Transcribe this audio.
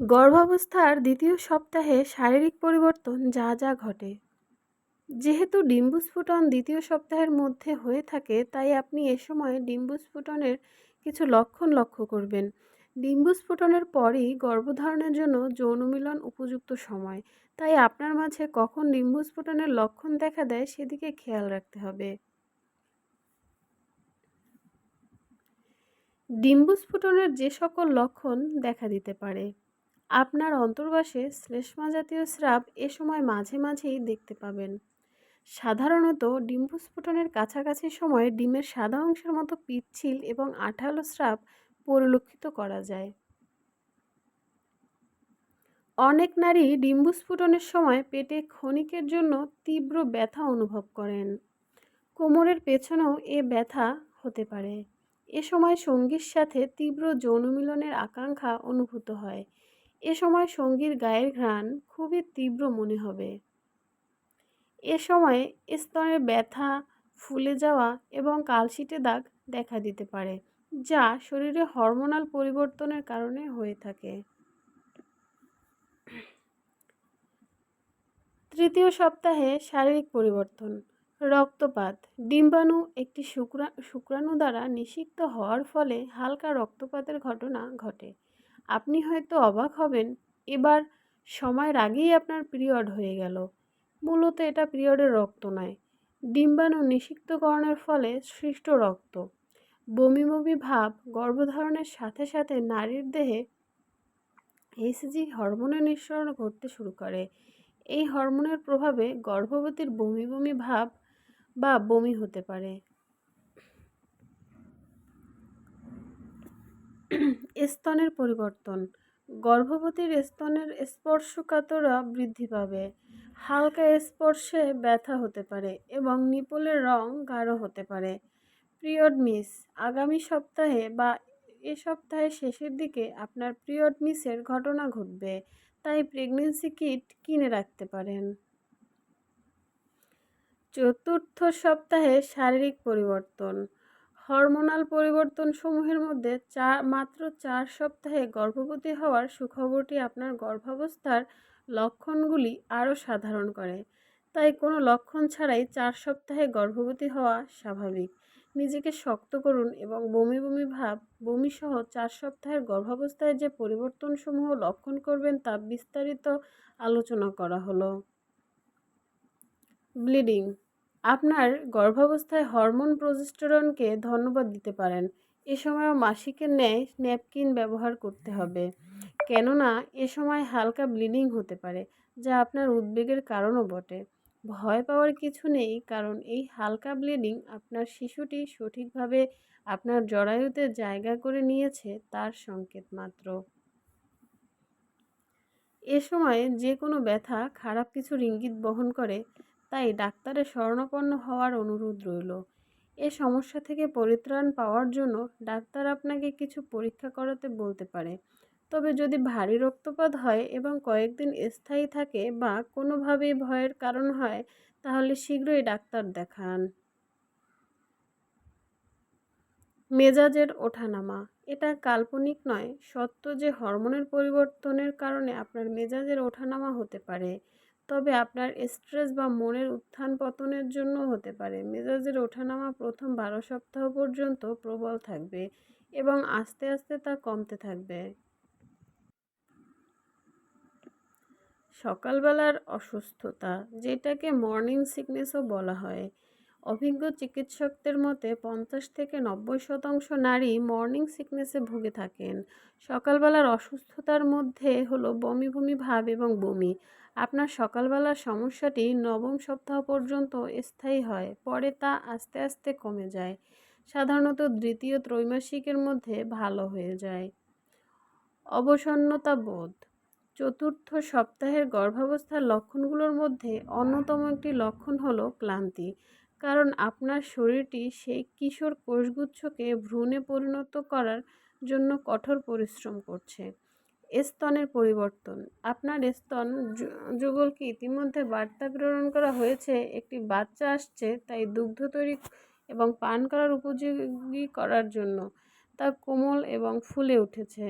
গর্ভাবস্থার দ্বিতীয় সপ্তাহে শারীরিক পরিবর্তন যা যা ঘটে। যেহেতু ডিম্বস্ফুটন দ্বিতীয় সপ্তাহের মধ্যে হয়ে থাকে, তাই আপনি এ সময় ডিম্বস্ফুটনের কিছু লক্ষণ লক্ষ্য করবেন। ডিম্বস্ফুটনের পরই গর্ভধারণের জন্য যৌনমিলন উপযুক্ত সময়, তাই আপনার মাঝে কখন ডিম্বস্ফুটনের লক্ষণ দেখা দেয় সেদিকে খেয়াল রাখতে হবে। ডিম্বস্ফুটনের যে সকল লক্ষণ দেখা দিতে পারে: আপনার অন্তর্বাসে শ্লেষ্মা জাতীয় স্রাব এ সময় মাঝে মাঝেই দেখতে পাবেন। সাধারণত ডিম্বস্ফুটনের কাছাকাছি সময়ে ডিমের সাদা অংশের মতো পিচ্ছিল এবং আঠালো স্রাব পরিলক্ষিত করা যায়। অনেক নারী ডিম্বস্ফুটনের সময় পেটে ক্ষণিকের জন্য তীব্র ব্যথা অনুভব করেন। কোমরের পেছনেও এ ব্যথা হতে পারে। এ সময় সঙ্গীর সাথে তীব্র যৌনমিলনের আকাঙ্ক্ষা অনুভূত হয়। এ সময় সঙ্গীর গায়ের ঘ্রাণ খুবই তীব্র মনে হবে। এ সময়ে স্তনের ব্যথা, ফুলে যাওয়া এবং কালশিটে দাগ দেখা দিতে পারে, যা শরীরে হরমোনাল পরিবর্তনের কারণে হয়ে থাকে। তৃতীয় সপ্তাহে শারীরিক পরিবর্তন: রক্তপাত। ডিম্বাণু একটি শুক্রাণু দ্বারা নিষিক্ত হওয়ার ফলে হালকা রক্তপাতের ঘটনা ঘটে। আপনি হয়তো অবাক হবেন, এবার সময়ের আগেই আপনার পিরিয়ড হয়ে গেল। মূলত এটা পিরিয়ডের রক্ত নয়, ডিম্বাণু নিষিক্তকরণের ফলে সৃষ্ট রক্ত। বমি বমি ভাব গর্ভধারণের সাথে সাথে নারীর দেহে এইচসিজি হরমোনের নিঃসরণ ঘটতে শুরু করে। এই হরমোনের প্রভাবে গর্ভবতীর বমি বমি ভাব বা বমি হতে পারে। স্তনের পরিবর্তন: গর্ভবতীর স্তনের স্পর্শকাতরা বৃদ্ধি পাবে। হালকা স্পর্শে ব্যথা হতে পারে এবং নিপলের রং গাঢ় হতে পারে। পিরিয়ড মিস: আগামী সপ্তাহে বা এ সপ্তাহের শেষের দিকে আপনার পিরিয়ড মিসের ঘটনা ঘটবে, তাই প্রেগন্যান্সি কিট কিনে রাখতে পারেন। চতুর্থ সপ্তাহে শারীরিক পরিবর্তন: হরমোনাল পরিবর্তনসমূহের মধ্যে মাত্র 4 সপ্তাহে গর্ভবতী হওয়ার সুখবরটি আপনার গর্ভাবস্থার লক্ষণগুলি আরও সাধারণ করে। তাই কোনো লক্ষণ ছাড়াই 4 সপ্তাহে গর্ভবতী হওয়া স্বাভাবিক। নিজেকে শক্ত করুন এবং বমি বমি ভাব, বমি সহ 4 সপ্তাহের গর্ভাবস্থায় যে পরিবর্তনসমূহ লক্ষণ করবেন তা বিস্তারিত আলোচনা করা হলো। ব্লিডিং: আপনার গর্ভাবস্থায় হরমোন প্রজেস্টেরনকে ধন্যবাদ দিতে পারেন। এ সময়ও মাসিকের ন্যায় ন্যাপকিন ব্যবহার করতে হবে, কেননা এ সময় হালকা ব্লিডিং হতে পারে, যা আপনার উদ্বেগের কারণও বটে। ভয় পাওয়ার কিছু নেই, কারণ এই হালকা ব্লিডিং আপনার শিশুটি সঠিকভাবে আপনার জরায়ুতে জায়গা করে নিয়েছে তার সংকেত মাত্র। এ সময়ে যে কোনো ব্যথা খারাপ কিছুর ইঙ্গিত বহন করে, তাই ডাক্তারের শরণাপন্ন হওয়ার অনুরোধ রইল। এ সমস্যা থেকে পরিত্রাণ পাওয়ার জন্য ডাক্তার আপনাকে কিছু পরীক্ষা করাতে বলতে পারে। তবে যদি ভারী রক্তপাত হয় এবং কয়েকদিন স্থায়ী থাকে বা কোনোভাবেই ভয়ের কারণ হয়, তাহলে শীঘ্রই ডাক্তার দেখান। মেজাজের ওঠানামা: এটা কাল্পনিক নয়, সত্য যে হরমোনের পরিবর্তনের কারণে আপনার মেজাজের ওঠানামা হতে পারে, তবে আপনার স্ট্রেস বা মনের উত্থান পতনের জন্য হতে পারে। মেজাজের ওঠানামা প্রথম 12 সপ্তাহ পর্যন্ত প্রবল থাকবে এবং আস্তে আস্তে তা কমতে থাকবে। সকালবেলার অসুস্থতা, যেটাকে মর্নিং সিকনেসও বলা হয়। অভিজ্ঞ চিকিৎসকদের মতে 50 থেকে 90% নারী মর্নিং সিকনেসে ভুগে থাকেন। সকালবেলার অসুস্থতার মধ্যে হলো বমি বমি ভাব এবং বমি। আপনার সকালবেলার সমস্যাটি 9ম সপ্তাহ পর্যন্ত স্থায়ী হয়, পরে তা আস্তে আস্তে কমে যায়। সাধারণত দ্বিতীয় ত্রৈমাসিকের মধ্যে ভালো হয়ে যায়। অবসন্নতা বোধ: চতুর্থ সপ্তাহের গর্ভাবস্থার লক্ষণগুলোর মধ্যে অন্যতম একটি লক্ষণ হলো ক্লান্তি, কারণ আপনার শরীরটি সেই কিশোর কোষগুচ্ছকে ভ্রূণে পরিণত করার জন্য কঠোর পরিশ্রম করছে। স্তনের পরিবর্তন: আপনার স্তন যুগলকে ইতিমধ্যে বার্তা প্রেরণ করা হয়েছে একটি বাচ্চা আসছে, তাই দুগ্ধ তৈরি এবং পান করার উপযোগী করার জন্য তা কোমল এবং ফুলে উঠেছে।